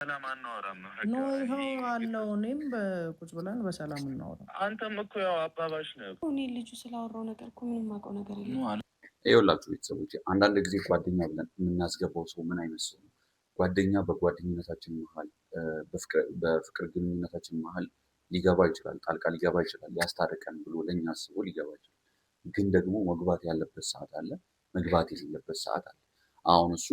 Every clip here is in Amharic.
ሰላም አናወራም ነው ኖ ይኸው አለው። እኔም በቁጭ ብለን በሰላም እናወራ። አንተም እኮ ያው አባባሽ ነው። እኔ ልጁ ስላወራው ነገር እኮ ምንም የማውቀው ነገር የለም። ይኸውላችሁ ቤተሰቦች፣ አንዳንድ ጊዜ ጓደኛ ብለን የምናስገባው ሰው ምን አይነት ሰው ነው? ጓደኛ በጓደኝነታችን መሀል በፍቅር ግንኙነታችን መሀል ሊገባ ይችላል፣ ጣልቃ ሊገባ ይችላል፣ ሊያስታርቀን ብሎ ለእኛ አስቦ ሊገባ ይችላል። ግን ደግሞ መግባት ያለበት ሰዓት አለ፣ መግባት የሌለበት ሰዓት አለ። አሁን እሱ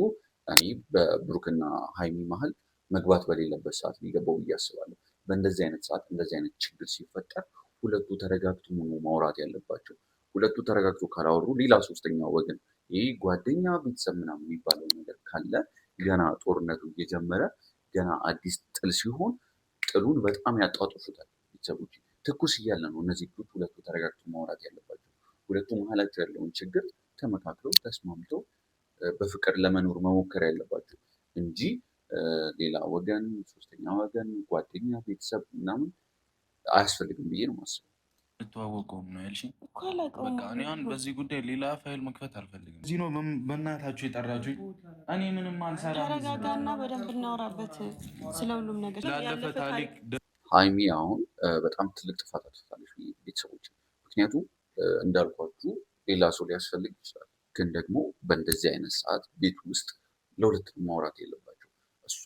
እኔ በብሩክና ሀይሚ መሀል መግባት በሌለበት ሰዓት ሊገባው ብዬ አስባለሁ። በእንደዚህ አይነት ሰዓት እንደዚህ አይነት ችግር ሲፈጠር ሁለቱ ተረጋግቶ ነው ማውራት ያለባቸው። ሁለቱ ተረጋግቶ ካላወሩ ሌላ ሶስተኛ ወገን ይህ ጓደኛ ቤተሰብ ምናምን የሚባለው ነገር ካለ ገና ጦርነቱ እየጀመረ ገና አዲስ ጥል ሲሆን ጥሉን በጣም ያጧጡፉታል። ቤተሰቦች ትኩስ እያለ ነው እነዚህ ልጆች ሁለቱ ተረጋግቶ ማውራት ያለባቸው። ሁለቱ መሀላቸው ያለውን ችግር ተመካክረው ተስማምተው በፍቅር ለመኖር መሞከር ያለባቸው እንጂ ሌላ ወገን ሶስተኛ ወገን ጓደኛ ቤተሰብ ምናምን አያስፈልግም ብዬ ነው የማስበው። ልተዋወቀውም ነው ያልሽኝ? በቃ እኔ አሁን በዚህ ጉዳይ ሌላ ፋይል መክፈት አልፈልግም። እዚህ ነው በእናታችሁ የጠራችሁኝ? እኔ ምንም አልሰራም። ተረጋጋና በደንብ እናወራበት ስለ ሁሉም ነገር። ላለፈ ታሪክ ሀይሚ አሁን በጣም ትልቅ ጥፋት አጥፍታለች ቤተሰቦች። ምክንያቱም እንዳልኳችሁ ሌላ ሰው ሊያስፈልግ ይችላል፣ ግን ደግሞ በእንደዚህ አይነት ሰዓት ቤት ውስጥ ለሁለት ማውራት የለባቸው። እሷ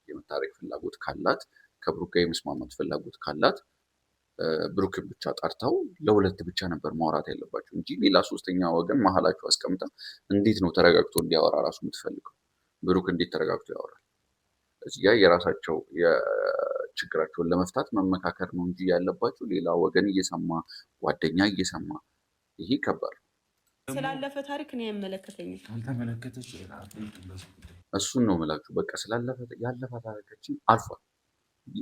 የመታረቅ ፍላጎት ካላት ከብሩክ ጋር የመስማማት ፍላጎት ካላት ብሩክን ብቻ ጠርተው ለሁለት ብቻ ነበር ማውራት ያለባቸው እንጂ ሌላ ሶስተኛ ወገን መሀላቸው አስቀምጣ እንዴት ነው ተረጋግቶ እንዲያወራ ራሱ የምትፈልገው? ብሩክ እንዴት ተረጋግቶ ያወራል? እዚህ ጋር የራሳቸው ችግራቸውን ለመፍታት መመካከር ነው እንጂ ያለባቸው ሌላ ወገን እየሰማ ጓደኛ እየሰማ ይሄ ከባድ። ስላለፈ ታሪክ እኔ አይመለከተኝም። አልተመለከተች እሱን ነው የምላችሁ። በቃ ያለፈ ታሪካችን አልፏል።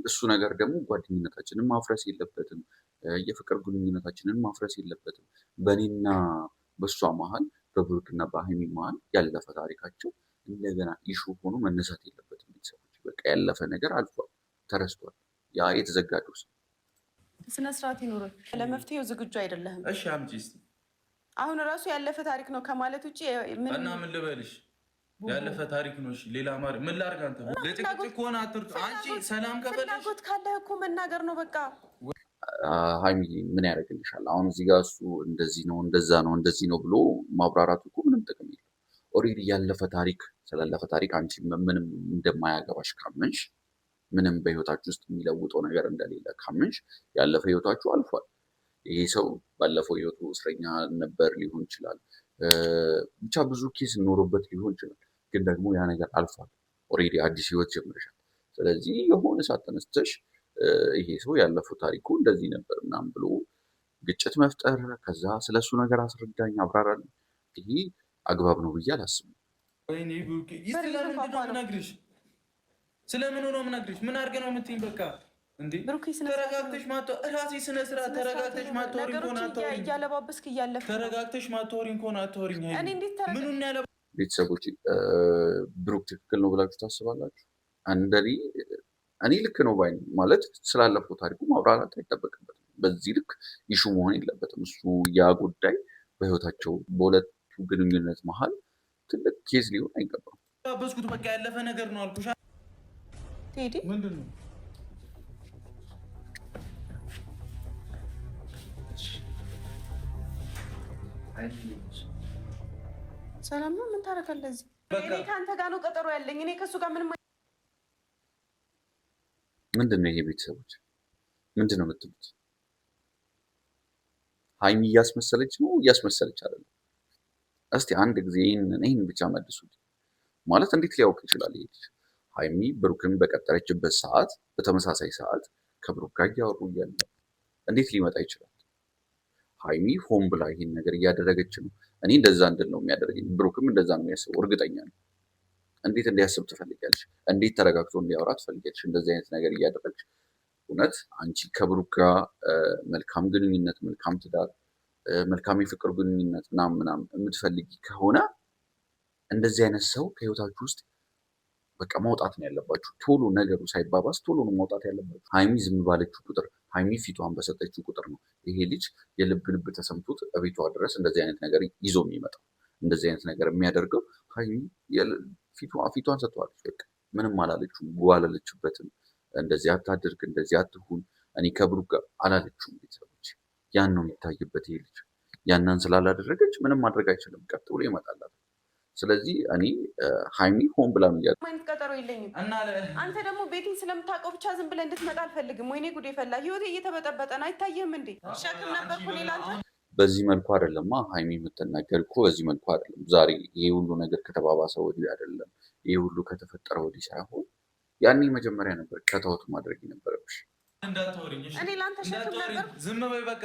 እሱ ነገር ደግሞ ጓደኝነታችንን ማፍረስ የለበትም። የፍቅር ግንኙነታችንን ማፍረስ የለበትም። በእኔና በእሷ መሀል በብሩክና በሀይሚ መሀል ያለፈ ታሪካቸው እንደገና ኢሹ ሆኖ መነሳት የለበትም። ቤተሰቦች በቃ ያለፈ ነገር አልፏል፣ ተረስቷል። ያ የተዘጋ ዶስ ስነስርዓት ይኖረን። ለመፍትሄው ዝግጁ አይደለህም። እሺ አምጪ እስኪ። አሁን ራሱ ያለፈ ታሪክ ነው ከማለት ውጭ እና ምን ልበልሽ? ያለፈ ታሪክ ነው። እሺ ሌላ ማር ምን ላድርግ? አንተ ለጭቅጭቅ ከሆነ አትርጡ። አንቺ ሰላም ከፈለሽ ፍላጎት ካለ እኮ መናገር ነው በቃ። ሀይሚ ምን ያደርግልሻል? አሁን እዚህ ጋር እሱ እንደዚህ ነው እንደዛ ነው እንደዚህ ነው ብሎ ማብራራቱ እኮ ምንም ጥቅም የለም። ኦልሬዲ ያለፈ ታሪክ ስላለፈ ታሪክ አንቺ ምንም እንደማያገባሽ ካመንሽ፣ ምንም በህይወታችሁ ውስጥ የሚለውጠው ነገር እንደሌለ ካመንሽ፣ ያለፈ ህይወታችሁ አልፏል። ይሄ ሰው ባለፈው ህይወቱ እስረኛ ነበር ሊሆን ይችላል፣ ብቻ ብዙ ኬስ ኖሮበት ሊሆን ይችላል። ግን ደግሞ ያ ነገር አልፏል። ኦልሬዲ አዲስ ህይወት ጀምረሻል። ስለዚህ የሆነ ሰዓት ተነስተሽ ይሄ ሰው ያለፈው ታሪኩ እንደዚህ ነበር ምናምን ብሎ ግጭት መፍጠር፣ ከዛ ስለሱ ነገር አስረዳኝ አብራራል፣ ይሄ አግባብ ነው ብዬ አላስብም። ስለምን ነው የምነግርሽ? ምን አድርገህ ነው የምትይኝ? በቃ እንዴ ተረጋግተሽ እራሴ ስነ ስርዓት ተረጋግተሽ ማታወሪኝ ከሆነ አታወሪኝ። እያለባበስክ እያለፈ ተረጋግተሽ ማታወሪኝ ከሆነ አታወሪኝ። እኔ እንዴት ምኑን ያለ ቤተሰቦች ብሩክ ትክክል ነው ብላችሁ ታስባላችሁ? እኔ ልክ ነው ባይ ማለት ስላለፈው ታሪኩ ማብራራት አይጠበቅበትም። በዚህ ልክ ይሹ መሆን የለበትም። እሱ ያ ጉዳይ በህይወታቸው በሁለቱ ግንኙነት መሀል ትልቅ ኬዝ ሊሆን አይገባም። በስኩት በቃ ያለፈ ነገር ነው አልኩሽ። ቴዲ ምንድን ነው ሰላም ነው? ምን ታደርጋለህ እዚህ? እኔ ከአንተ ጋር ነው ቀጠሮ ያለኝ። እኔ ከእሱ ጋር ምንም ምንድን ነው ይሄ? ቤተሰቦች ምንድን ነው የምትሉት? ሀይሚ እያስመሰለች ነው እያስመሰለች አይደለም? እስቲ አንድ ጊዜ ይህን ብቻ መልሱት። ማለት እንዴት ሊያውቅ ይችላል ይሄ ልጅ? ሀይሚ ብሩክን በቀጠረችበት ሰዓት በተመሳሳይ ሰዓት ከብሩክ ጋር እያወሩ እያለ እንዴት ሊመጣ ይችላል? ሀይሚ ሆን ብላ ይሄን ነገር እያደረገች ነው። እኔ እንደዛ እንድል ነው የሚያደርገኝ። ብሩክም እንደዛ ነው የሚያስበው እርግጠኛ ነው። እንዴት እንዲያስብ ትፈልጊያለሽ? እንዴት ተረጋግቶ እንዲያወራ ትፈልጊያለሽ? እንደዚህ አይነት ነገር እያደረግሽ እውነት አንቺ ከብሩክ ጋር መልካም ግንኙነት፣ መልካም ትዳር፣ መልካም የፍቅር ግንኙነት ምናምን የምትፈልጊ ከሆነ እንደዚህ አይነት ሰው ከህይወታችሁ ውስጥ በቃ ማውጣት ነው ያለባችሁ። ቶሎ ነገሩ ሳይባባስ ቶሎ ነው ማውጣት ያለባችሁ። ሀይሚ ዝም ባለችው ቁጥር፣ ሀይሚ ፊቷን በሰጠችው ቁጥር ነው ይሄ ልጅ የልብ ልብ ተሰምቶት እቤቷ ድረስ እንደዚህ አይነት ነገር ይዞ የሚመጣው። እንደዚህ አይነት ነገር የሚያደርገው ሀይሚ ፊቷን ሰጥተዋለች። በቃ ምንም አላለችውም፣ አላለችበትም። እንደዚህ አታድርግ፣ እንደዚህ አትሁን፣ እኔ ከብሩክ ጋር አላለችውም። ቤተሰቦች ያን ነው የሚታይበት። ይሄ ልጅ ያንን ስላላደረገች ምንም ማድረግ አይችልም፣ ቀጥ ብሎ ይመጣላት። ስለዚህ እኔ ሀይሚ ሆን ብላ ነው አይነት ቀጠሮ የለኝም። አንተ ደግሞ ቤቴን ስለምታውቀው ብቻ ዝም ብለህ እንድትመጣ አልፈልግም። ወይኔ ጉዴ ፈላ፣ ህይወቴ እየተበጠበጠ ነው። አይታየህም እንዴ? ሸክም ነበርኩ እኔ ላንተ። በዚህ መልኩ አይደለማ ሀይሚ የምትናገር እኮ፣ በዚህ መልኩ አይደለም። ዛሬ ይሄ ሁሉ ነገር ከተባባሰ ወዲህ አይደለም፣ ይሄ ሁሉ ከተፈጠረ ወዲህ ሳይሆን ያኔ መጀመሪያ ነበር ከተውት ማድረግ የነበረብሽ። እኔ ላንተ ሸክም ነበርኩ። ዝም በይ በቃ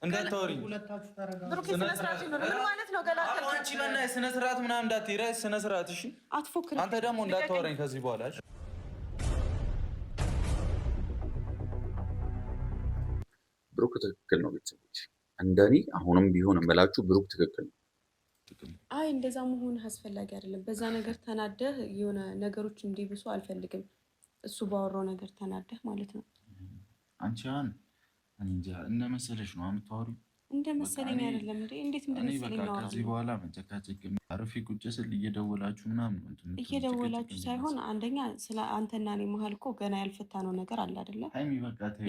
እንዳታወሪኝ። ብሩኬ ስነ ስርዓት ነው። ምን ማለት ነው? ገላታ አንቺ በእናትሽ ስነ ስርዓት ምናምን እንዳትይራ፣ ስነ ስርዓት። እሺ አትፎክር። አንተ ደግሞ እንዳታወራኝ ከዚህ በኋላ። ብሩክ ትክክል ነው ቤተሰቦች፣ እንደኔ አሁንም ቢሆን እምላችሁ ብሩክ ትክክል ነው። አይ እንደዛ መሆን አስፈላጊ አይደለም። በዛ ነገር ተናደህ የሆነ ነገሮች እንዲብሱ አልፈልግም። እሱ ባወራው ነገር ተናደህ ማለት ነው። አንቺ እንጃ እንደ መሰለሽ ነው የምታወሪው። እንደ መሰለኝ አይደለም እንዴ? እንዴት እንደመሰለኝ ነው። ከዚህ በኋላ መጨቃጨቅ አርፌ ቁጭ ስል እየደወላችሁ ምናምን እየደወላችሁ ሳይሆን አንደኛ ስለ አንተና እኔ መሀል እኮ ገና ያልፈታ ነው ነገር አለ አይደለ?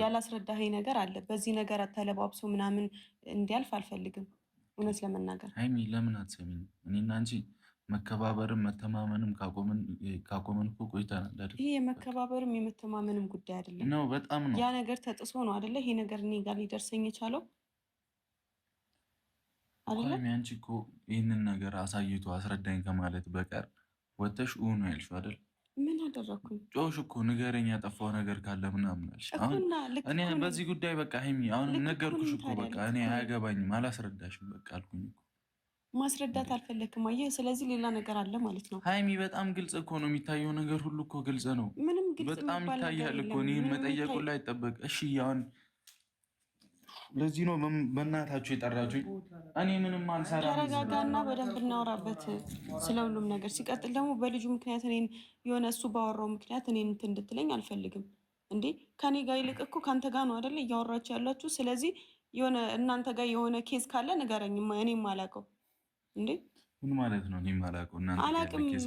ያላስረዳኸኝ ነገር አለ። በዚህ ነገር ተለባብሶ ምናምን እንዲያልፍ አልፈልግም። እውነት ለመናገር ሀይሚ ለምን አትሰሚኝ? እኔና አንቺ መከባበርም መተማመንም ካቆመን እኮ ቆይተናል። ይሄ የመከባበርም የመተማመንም ጉዳይ አይደለም ነው። በጣም ነው ያ ነገር ተጥሶ ነው አይደለ? ይሄ ነገር እኔ ጋር ሊደርሰኝ የቻለው አይደለ? አንቺ እኮ ይህንን ነገር አሳይቶ አስረዳኝ ከማለት በቀር ወተሽ ነው ያልሽው አይደል? ምን አደረኩኝ? ጮሽ እኮ ንገረኝ፣ ያጠፋው ነገር ካለ ምናምን አልሽ። አሁን እኔ በዚህ ጉዳይ በቃ ሀይሚ አሁን ነገርኩሽ እኮ በቃ እኔ አያገባኝም፣ አላስረዳሽም በቃ አልኩኝ እኮ። ማስረዳት አልፈለክም። አየህ፣ ስለዚህ ሌላ ነገር አለ ማለት ነው። ሀይሚ በጣም ግልጽ እኮ ነው የሚታየው ነገር ሁሉ እኮ ግልጽ ነው። ምንም ግልጽ በጣም ይታያል እኮ እኔን መጠየቁ ላይ አይጠበቅ። እሺ አሁን ለዚህ ነው በእናታችሁ የጠራችሁኝ። እኔ ምንም አልሰራም። ተረጋጋና በደንብ እናወራበት ስለ ሁሉም ነገር። ሲቀጥል ደግሞ በልጁ ምክንያት እኔን የሆነ እሱ ባወራው ምክንያት እኔን እንትን እንድትለኝ አልፈልግም። እንዴ ከኔ ጋር ይልቅ እኮ ከአንተ ጋር ነው አይደለ እያወራችሁ ያላችሁ። ስለዚህ የሆነ እናንተ ጋር የሆነ ኬዝ ካለ ንገረኝ፣ እኔም አላውቀው። እንዴ ምን ማለት ነው? እኔም አላውቀው እና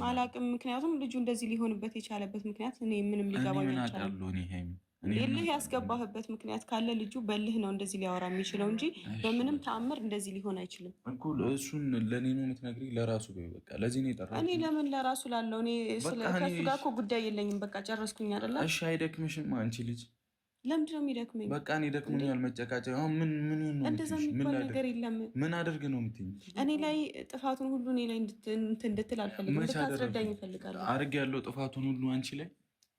አላውቅም። ምክንያቱም ልጁ እንደዚህ ሊሆንበት የቻለበት ምክንያት እኔ ምንም ሊገባኝ አልቻለም። እልህ ያስገባህበት ምክንያት ካለ ልጁ በልህ ነው እንደዚህ ሊያወራ የሚችለው እንጂ በምንም ተአምር እንደዚህ ሊሆን አይችልም እኮ። እሱን ለእኔ ነው የምትነግሪኝ? ለራሱ በቃ ለዚህ ነው የጠራሁት። እኔ ለምን ለራሱ ላለው እኔ ከሱ ጋር እኮ ጉዳይ የለኝም። በቃ ጨረስኩኝ አይደለ? እሺ አይደክምሽም? አንቺ ልጅ ለምንድን ነው የሚደክመኝ? በቃ እኔ ደክሞኛል መጨቃጨቅ። አሁን ምን ነው እንደዛ የሚባል ነገር የለም። ምን አድርግ ነው የምትይኝ? እኔ ላይ ጥፋቱን ሁሉ እኔ ላይ እንድትል አልፈልግም። እንድታስረዳኝ እፈልጋለሁ። አድርግ ያለው ጥፋቱን ሁሉ አንቺ ላይ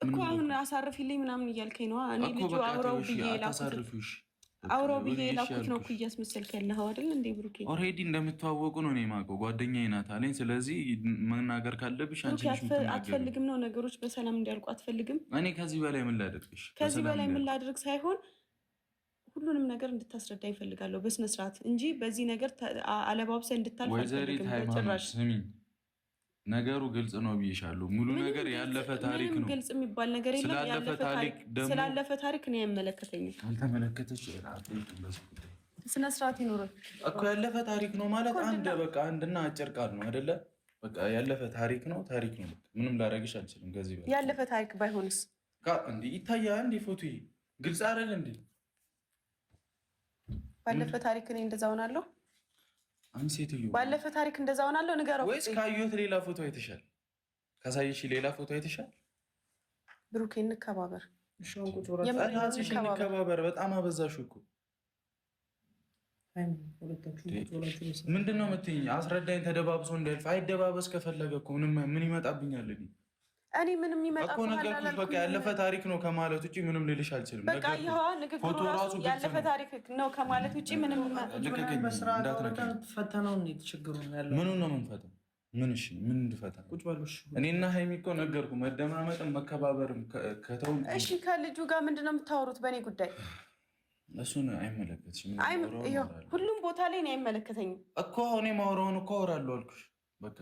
እኮ አሁን አሳርፊልኝ ምናምን እያልከኝ ነው። እኔ ልጁ አውራው ብዬ ላኩት ነው እኮ እያስመሰልክ ያለኸው አይደል እንዴ ብሩኬ? ኦልሬዲ እንደምትዋወቁ ነው እኔ የማውቀው። ጓደኛዬ ናት አለኝ። ስለዚህ መናገር ካለብሽ አንቺ አትፈልግም ነው ነገሮች በሰላም እንዲያልቁ አትፈልግም። እኔ ከዚህ በላይ ምን ላደርግሽ? ከዚህ በላይ ምን ላደርግ ሳይሆን ሁሉንም ነገር እንድታስረዳ ይፈልጋለሁ በስነ ስርዓት እንጂ በዚህ ነገር አለባብሰ እንድታልፍ አልፈልግም በጭራሽ። ነገሩ ግልጽ ነው ብዬሻለሁ። ሙሉ ነገር ያለፈ ታሪክ ነው። ግልጽ የሚባል ነገር የለም። ስላለፈ ታሪክ እኔ አይመለከተኝም። አልተመለከተች ስነ ስርዓት ይኖረ እኮ ያለፈ ታሪክ ነው ማለት አንድ በቃ አንድና አጭር ቃል ነው አይደለ? በቃ ያለፈ ታሪክ ነው። ታሪክ ነው። ምንም ላደርግሽ አልችልም። ከዚህ በላይ ያለፈ ታሪክ ባይሆንስ እንዴ ይታያል እንዴ? ፎቶ ግልጽ አይደል እንዴ? ባለፈ ታሪክ እኔ እንደዛ ሆናለሁ። አንቺ ሴትዮ ባለፈ ታሪክ እንደዛ ሆናለሁ። ንገረው ወይስ ካየሁት ሌላ ፎቶ አይተሻል? ካሳየሽ ሌላ ፎቶ አይተሻል? ብሩኬ እንከባበር፣ እንከባበር። በጣም አበዛሽ እኮ። ምንድን ነው የምትይኝ? አስረዳኝ። ተደባብሶ እንዳይልፍ አይደባበስ። ከፈለገ እኮ ምን ይመጣብኛል? እኔ ምንም ይመጣ እኮ ነገርኩሽ። በቃ ያለፈ ታሪክ ነው ከማለት ውጪ ምንም ልልሽ አልችልም። በቃ ይኸዋ ንግግሩ ራሱ ያለፈ ታሪክ ነው ከማለት ውጪ ምንም ፈተናው እንዴት ችግሩ ያለው ምኑን ነው የምንፈተው? ምን እሺ ምን እንድፈታ? እኔና ሀይሚ እኮ ነገርኩ። መደማመጥም መከባበርም ከተው። እሺ ከልጁ ጋር ምንድነው የምታወሩት በእኔ ጉዳይ? እሱን አይመለከትሽም። ሁሉም ቦታ ላይ እኔ አይመለከተኝም እኮ። እኔ ማውራውን እኮ አወራለሁ አልኩሽ። በቃ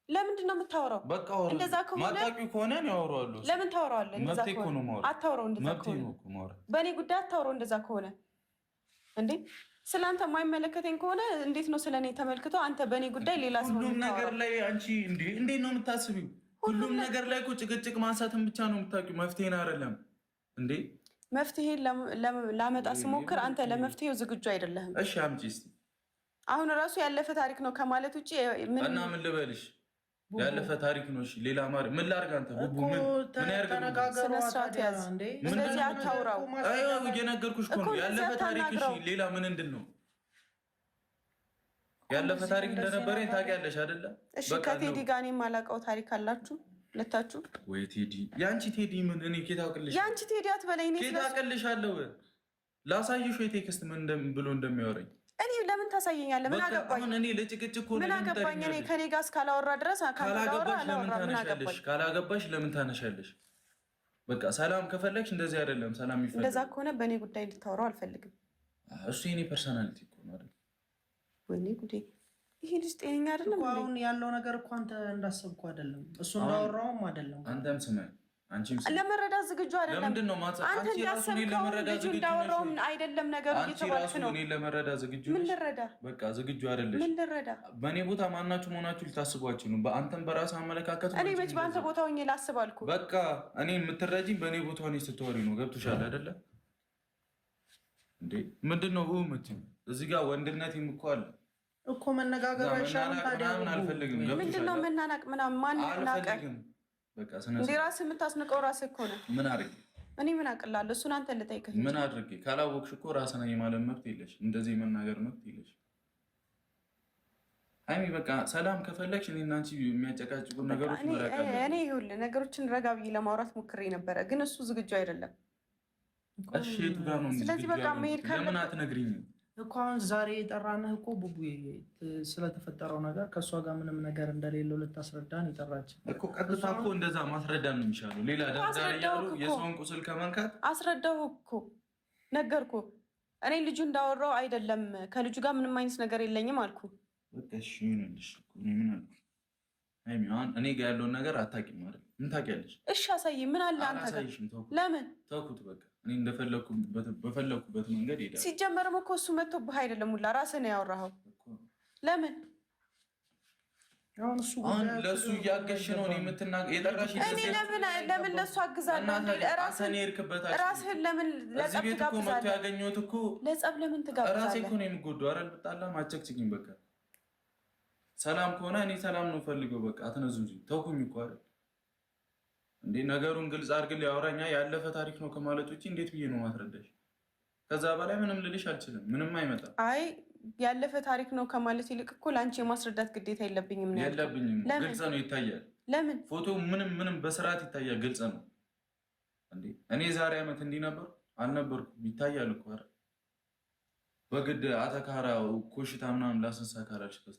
ለምንድን ነው የምታወራው? በቃ እንደዛ ከሆነ ማጣቂው ከሆነ ነው ያወራዋለሁ። ለምን ታወራዋለህ? እንደዛ ከሆነ አታወራው። እንደዛ ከሆነ በእኔ ጉዳይ አታወራው። እንደዛ ከሆነ እንዴ ስለአንተ የማይመለከተኝ ከሆነ እንዴት ነው ስለኔ ተመልክቶ አንተ በእኔ ጉዳይ ሌላ ሰው ሁሉም ነገር ላይ አንቺ እንዴት ነው የምታስቢው? ሁሉም ነገር ላይ እኮ ጭቅጭቅ ማንሳትን ብቻ ነው የምታውቂው፣ መፍትሄን አይደለም እንዴ? መፍትሄ ላመጣ ስሞክር አንተ ለመፍትሄው ዝግጁ አይደለህም። እሺ አምጪ እስኪ። አሁን እራሱ ያለፈ ታሪክ ነው ከማለት ውጭ እና ምን ልበልሽ? ያለፈ ታሪክ ነው። እሺ ሌላ ምን ላድርግ? አንተ ቡቡ ምን ስነስርዓት ያዝ። እንደዚህ አታውራው። እየነገርኩሽ እኮ ነው ያለፈ ታሪክ። እሺ ሌላ ምን እንድን ነው? ያለፈ ታሪክ እንደነበረኝ ታውቂያለሽ አይደለ? እሺ ከቴዲ ጋር እኔ የማላውቀው ታሪክ አላችሁ ሁለታችሁ? ወይ ቴዲ፣ ያንቺ ቴዲ ምን እኔ ኬት አውቅልሽ? ያንቺ ቴዲ አትበለኝ። እኔ ኬት አውቅልሻለሁ? ላሳይሽ ወይ ቴክስት ምን ብሎ እንደሚያወራኝ እኔ ለምን ታሳየኛለህ? ምን አገባኝ? እኔ ለጭቅጭቅ እኮ ምን አገባኝ? እኔ ከኔ ጋር እስካላወራ ድረስ ካላገባሽ ለምን ታነሻለሽ? በቃ ሰላም ከፈለግሽ እንደዚህ አይደለም ሰላም ይፈልግ። እንደዛ ከሆነ በእኔ ጉዳይ እንድታወራው አልፈልግም። እሱ የኔ ፐርሰናሊቲ እኮ ነው አይደል? ወይኔ ጉዴ! ይሄ ልጅ ጤነኛ አይደለም። አሁን ያለው ነገር እኮ አንተ እንዳሰብኩ አይደለም፣ እሱ እንዳወራውም አይደለም። አንተም ስማኝ፣ አንቺም ለመረዳት ዝግጁ አይደለም። ለምንድን ነው አንተ እንዳሰብከው ልጁ እንዳወራውም አይደለም ነገሩ እየተባልክ ነው። እኔ ለመረዳት ዝግጁ ምን ልረዳ? በቃ ዝግጁ አይደለሽ። ምን ልረዳ? በእኔ ቦታ ማናችሁ መሆናችሁ ልታስቧችሁ ነው። በአንተም በራስህ አመለካከት እኔ መች በአንተ ቦታ ሆኜ ላስብ አልኩ? በቃ እኔ የምትረጂኝ በእኔ ቦታ ሆኜ ስትወሪ ነው። ገብቶሻል አይደለ እንዴ? ምንድን ነው ምትም እዚህ ጋር ወንድነት እኮ አለ እኮ መነጋገር አይሻልም? ታዲያ አልፈልግም። ምንድን ነው መናናቅ ምናምን? ማን ናቀ? እንዴ ራስህ የምታስንቀው ራስህ እኮ ነው። ምን አድርጌ እኔ ምን አቅላለሁ? እሱን አንተ ልጠይቅህ። ምን አድርጌ? ካላወቅሽ እኮ ራስህን የማለት መብት የለሽ፣ እንደዚህ የመናገር መብት የለሽ። አይሚ በቃ ሰላም ከፈለግሽ እኔ እና አንቺ የሚያጨቃጭቁ ነገሮች እኔ ይኸውልህ ነገሮችን ረጋ ብዬ ለማውራት ሞክሬ ነበረ፣ ግን እሱ ዝግጁ አይደለም። እሺ የቱ ጋር ነው? ስለዚህ በቃ መሄድ ለምን አትነግሪኝም እኮ? አሁን ዛሬ የጠራንህ እኮ ቡቡ ስለተፈጠረው ነገር ከእሷ ጋር ምንም ነገር እንደሌለው ልታስረዳን የጠራችን እኮ። ቀጥታ እኮ እንደዛ ማስረዳን ነው የሚሻለው። ሌላ ዳርዳር እያሉ የሰውን ቁስል ከመንካት አስረዳሁ እኮ ነገርኩ። እኔ ልጁ እንዳወራው አይደለም፣ ከልጁ ጋር ምንም አይነት ነገር የለኝም አልኩ። በቃ እሺ ይሁንልሽ። ምን አልኩ? አይሚ አሁን እኔ ጋር ያለውን ነገር አታውቂም ማለት ምን ታውቂያለሽ? እሺ አሳይ። ምን አለ አንተ ጋር? ለምን ተውኩት? በቃ እኔ በፈለኩበት መንገድ ሄዳለሁ። ሲጀመርም እኮ እሱ መጥቶብህ አይደለም፣ ሁላ ራስህ ነው ያወራኸው። ለምን አሁን ለእሱ እያገሽ ነው የጠራሽ? እኔ ለምን ለእሱ አግዛለሁ? ራስህን ለምን ለጸብ ትጋብዛለህ? ያገኘሁት እኮ ለጸብ ለምን ትጋብዛለህ? ራሴ እኮ ነው የምጎዳው። ኧረ ብጣላም አጨቅጭቅኝ። በቃ ሰላም ከሆነ እኔ ሰላም ነው ፈልገው። በቃ አትነዙኝ። ተውኩኝ እኮ አይደል እንዴ? ነገሩን ግልጽ አድርግልኝ። ያወራኛ ያለፈ ታሪክ ነው ከማለት ውጭ እንዴት ብዬ ነው ማስረዳሽ? ከዛ በላይ ምንም ልልሽ አልችልም። ምንም አይመጣም። አይ ያለፈ ታሪክ ነው ከማለት ይልቅ እኮ ለአንቺ የማስረዳት ግዴታ የለብኝም። የለብኝም። ግልጽ ነው፣ ይታያል። ለምን ፎቶ ምንም በስርዓት ይታያል። ግልጽ ነው እንዴ? እኔ ዛሬ ዓመት እንዲህ ነበር አልነበርኩም? ይታያል እኮ አይደል? በግድ አተካራ ኮሽታ ምናምን ላስንሳ ካላልሽ በስተቀር